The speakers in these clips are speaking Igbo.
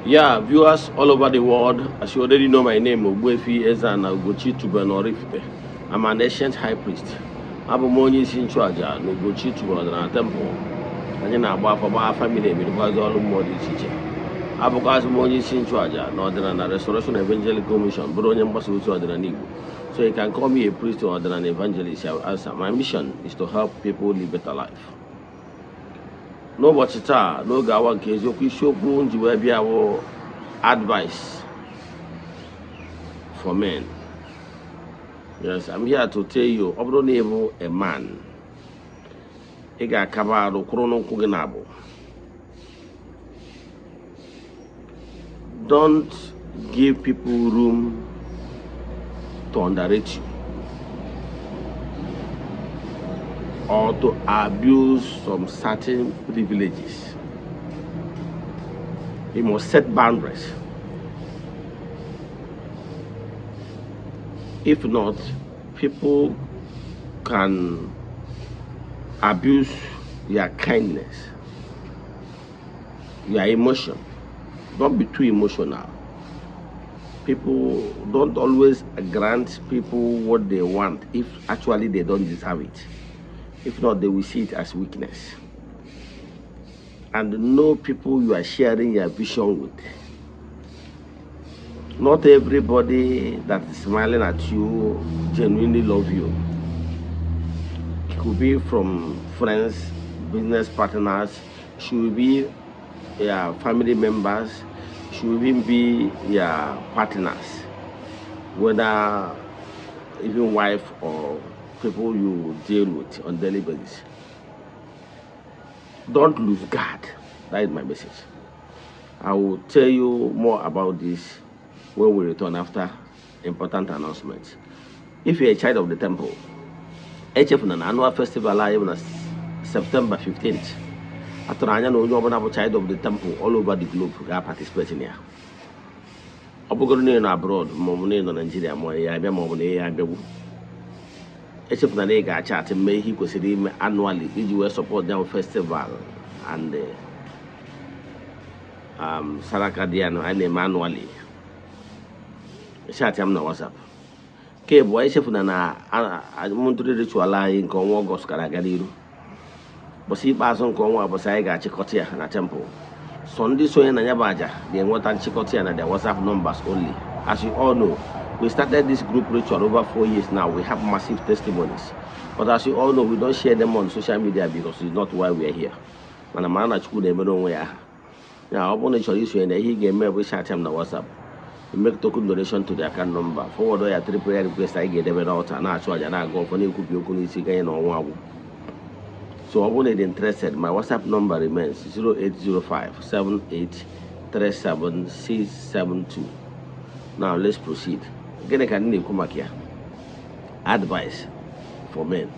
Yeah, viewers all over the world, as you already know my name, Ogbuefi, Eze-Ana, Ugochitubelu, Oraifite. I'm an ancient high priest. Abụ m onye isi nchụaja na Ugochitubelu ọdịnala temple. Anyị na-agba afọ gbaa family emedikwazi ọrụ mmụọ dị iche iche. Abụkwazị m onye isi nchụaja na ọdịnala Restoration Evangelical Mission, bụrụ onye mgbasa ozi ọdịnala Igbo. So you can call me a priest or an evangelist. I will answer. My mission is to help people live better life. N'ụbọchị taa n'oge awa nke eziokwu isiokwu nji wee bịa bụ advice for men. Yes, I'm here to tell you, ọ bụrụ na ị bụ a man, ị ga-akaba arụ kwụrụ n'ụkwụ gị n'abụ. Don't give people room to underrate you or to abuse some certain privileges. You must set boundaries. If not, people can abuse your kindness, your emotion. Don't be too emotional. People don't always grant people what they want if actually they don't deserve it. If not, they will see it as weakness. And know people you are sharing your vision with. Not everybody that is smiling at you genuinely love you. It could be from friends, business partners, should be your family members, should even be your partners, whether even wife or people you deal with on daily basis. Don't lose guard. That is my message. I will tell you more about this when we return after important announcements. If you're a child of the temple, HF na annual festival live on September 15th. After I know you are a child of the temple all over the globe ga participate in here. Obugoro na abroad, momune no Nigeria mo ya bia mo na ya bia. HF na na ga chat me he kwesịrị ime annually iji wee support them festival and Saraka Diano and manually. Chat am na WhatsApp. Ke boy HF na muntu ritual anyị nke ọnwa Ọgọst gara aga n'iru. Bosi ikpeazụ nke ọnwa abụsị anyị ga-achịkọta ya na temple. So ndị sonye na nyaba aja ga-enweta nchịkọta ya na their WhatsApp numbers only. As you all know, we started this group ritual over 4 years now. We have massive testimonies. But as you all know, we don't share them on social media because it's not why we are here. Mana mana chukwu na-emere onwe ya. Ya ọ bụrụ na ị chọrọ isonye na ihe ị ga-eme bụ chat m na WhatsApp. You make token donation to the account number. Forward ya 3 prayer request anyị ga-edebe n'ọta na-achụ aja na-aga ọfọ na-ekwubi okwu n'isi ganye na ọnwa agwụ. So I'm only interested. My WhatsApp number remains 0805-7837-672. Now let's proceed. Advice for men.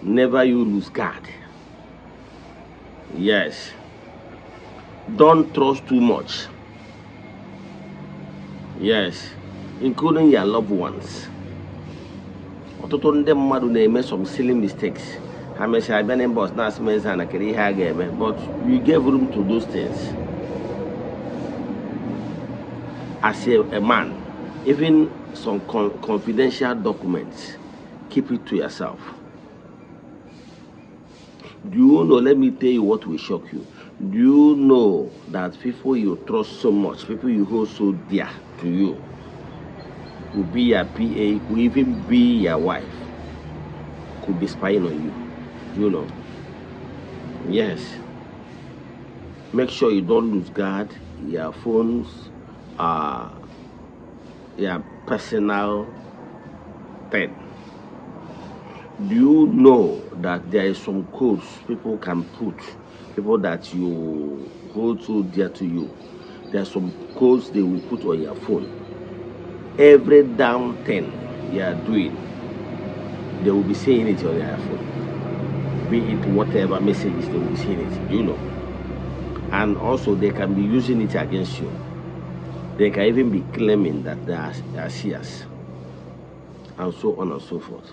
Never you lose guard. Yes. Don't trust too much. Yes. Including your loved ones. Ọtụtụ ndị mmadụ na-eme some silly mistakes. Ha mesịrị abịa na boss na-asị m Eze-Ana kere ihe a ga-eme, but you gave room to those things. As a man, even some confidential documents, keep it to yourself. Do you know, let me tell you what will shock you. Do you know that people you trust so much, people you hold so dear to you, could be your PA, could even be your wife, could be spying on you, you know. Yes. Make sure you don't lose guard. Your phones are your personal thing. Do you know that there is some codes people can put, people that you hold so dear to you, there are some codes they will put on your phone. Every damn thing you are doing, they will be seeing it on their phone. Be it whatever messages, they will be seeing it, you know. And also they can be using it against you. They can even be claiming that they are seers, and so on and so forth.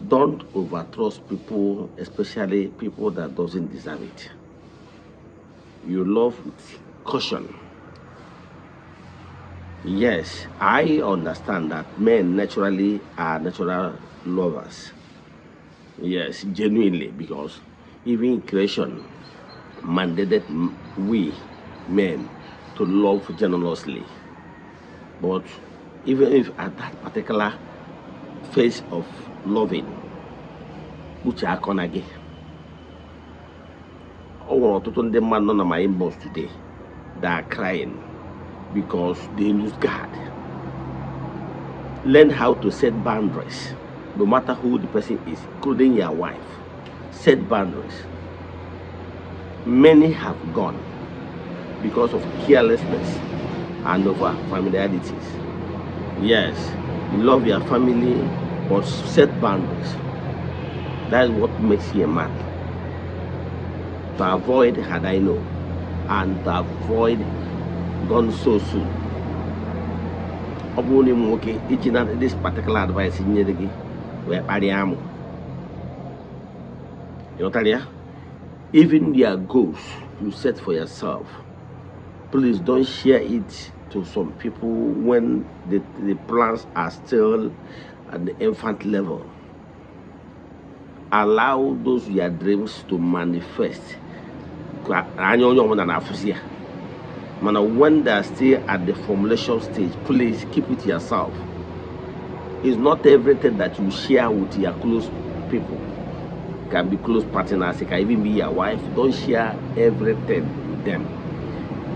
Don't overtrust people, especially people that doesn't deserve it. You love with caution. Yes, I understand that men naturally are natural lovers. Yes, genuinely, because even in creation mandated we men to love generously. But even if at that particular phase of loving, which are gị, o nwere ọtụtụ ndị mmadụ nọ na my inbox today that are crying because they lose God. Learn how to set boundaries, no matter who the person is, including your wife. Set boundaries. Many have gone because of carelessness and over familiarities. Yes, you love your family, but set boundaries. That is what makes you a man. To avoid had I know, and to avoid gone so soon. Ọ bụrụ na nwoke iji na this particular advice nyere gị wee kparịa amụ. Ịghọtara ya? Even their goals you set for yourself, please don't share it to some people when the plans are still at the infant level. Allow those your dreams to manifest. But when they're still at the formulation stage, please keep it yourself. It's not everything that you share with your close people. It can be close partners, it can even be your wife. Don't share everything with them.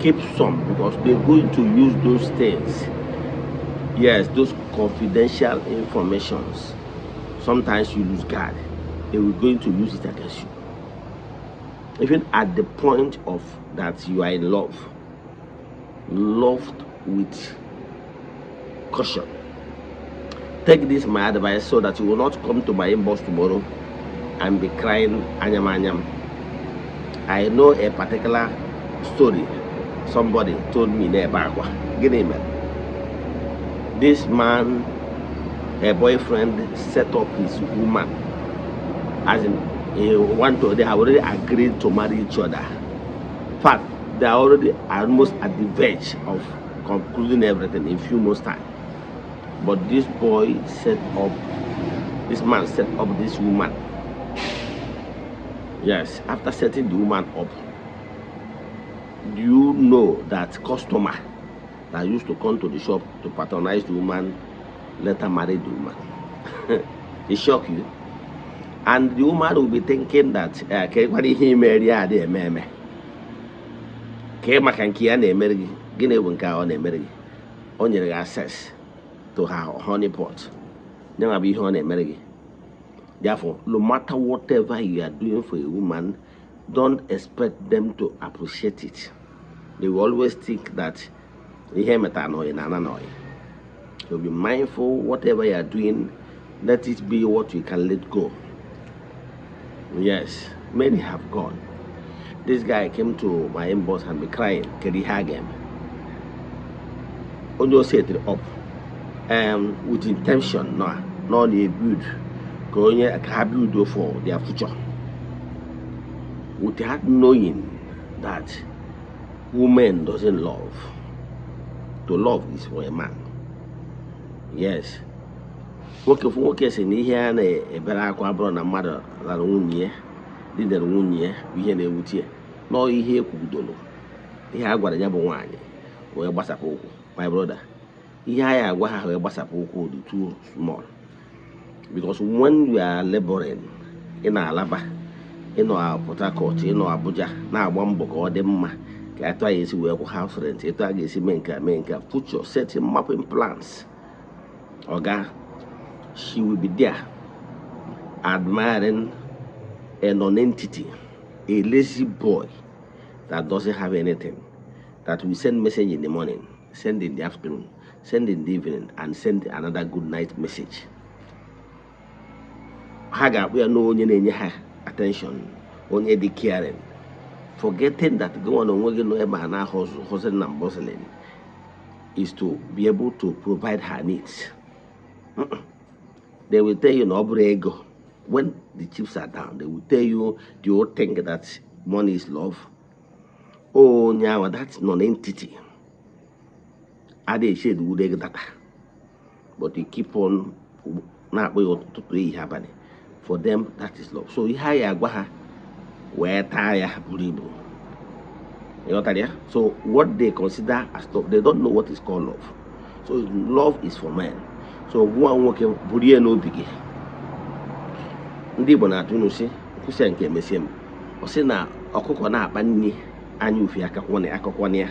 Keep some, because they're going to use those things. Yes, those confidential informations. Sometimes you lose God. They will going to use it against you. Even at the point of that you are in love, loved with caution. Take this my advice so that you will not come to my inbox tomorrow and be crying anyam anyam. I know a particular story. Somebody told me this man, a boyfriend, set up his woman, as in they have already agreed to marry each other. In fact, they are already almost at the verge of concluding everything in few months time. But this man set up this woman. Yes, after setting the woman up, do you know that customer that used to come to the shop to patronize the woman later married the woman? It shocked you. And the woman will be thinking that what he married her. Only access to her honey pot. Never be honey marriage. Therefore, no matter whatever you are doing for a woman, don't expect them to appreciate it. They will always think that so be mindful, whatever you are doing, let it be what you can let go. Yes, many have gone. This guy came to my inbox and be crying, can he hug him? Only set it up with intention, not a build. Going a build for their future. Without knowing that woman doesn't love. To love is for a man. Yes. Okay, say ni here na ebere akwa abro na mmadụ lara nwunye di na nwunye ihe na ewutie no ihe ekwudolo ihe agwara ya bụ nwaanyị wee gbasapụ ụkwụ. My brother, ihe aya agwa ha wee gbasapụ ụkwụ dị too small, because when you are laboring in Alaba, in Port Harcourt, in Abuja, na agba mbọ ka ọ dị mma ka atụ anyị esi wee kwụ house rent, etu a ga-esi menka put your setting mapping plans. Oga, she will be there admiring a non-entity, a lazy boy that doesn't have anything, that will send message in the morning, send in the afternoon, send in the evening, and send another good night message. Haga, we are no onye ha attention, only the caring, forgetting that go on hustling and bustling is to be able to provide her needs. They will tell you no ego, when the chiefs are down, they will tell you the old thing that money is love. Oh, now that's non-entity. Are they shade would they data? But they keep on not to happen. For them, that is love. So higher where tire buribu. You know that, yeah? So what they consider as love, they don't know what is called love. So love is for men. So one working buriya no biggie. Ndị Igbo na-atụ n'usi nkwụsị nke mesie m ọ sị na ọkụkọ na-akpa nri anya ufi akakwana ya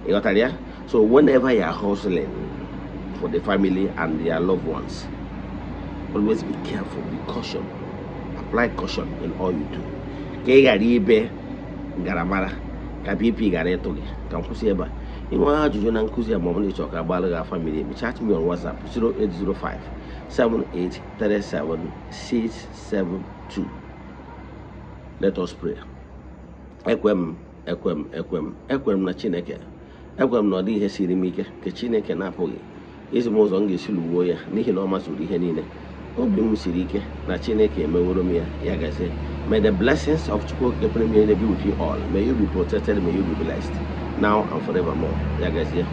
ịghọtara ya. So whenever you are hustling for the family and their loved ones, always be careful, be caution, apply caution in all you do. Ka ị ghara ibe ngaramara ka BP ghara ịtụ gị. Ka nkwụsị ebe a. Inwe ajụjụ na nkụzi a ma ọ bụla ịchọ ka agbalị gị family, chat me on WhatsApp 0805 7837672. Let us pray. Ekwem na Chineke. Ekwem na ọ dị ihe siri m ike ka Chineke na-apụghị ezi m ụzọ m ga-esi lụgbuo ya n'ihi na ọ masịrị ihe niile. Obi m siri ike na Chineke emeworo m ya, ya gazie. May the blessings of Chukwu be with you all. May you be protected, may you be blessed now and forevermore. Ya gazie.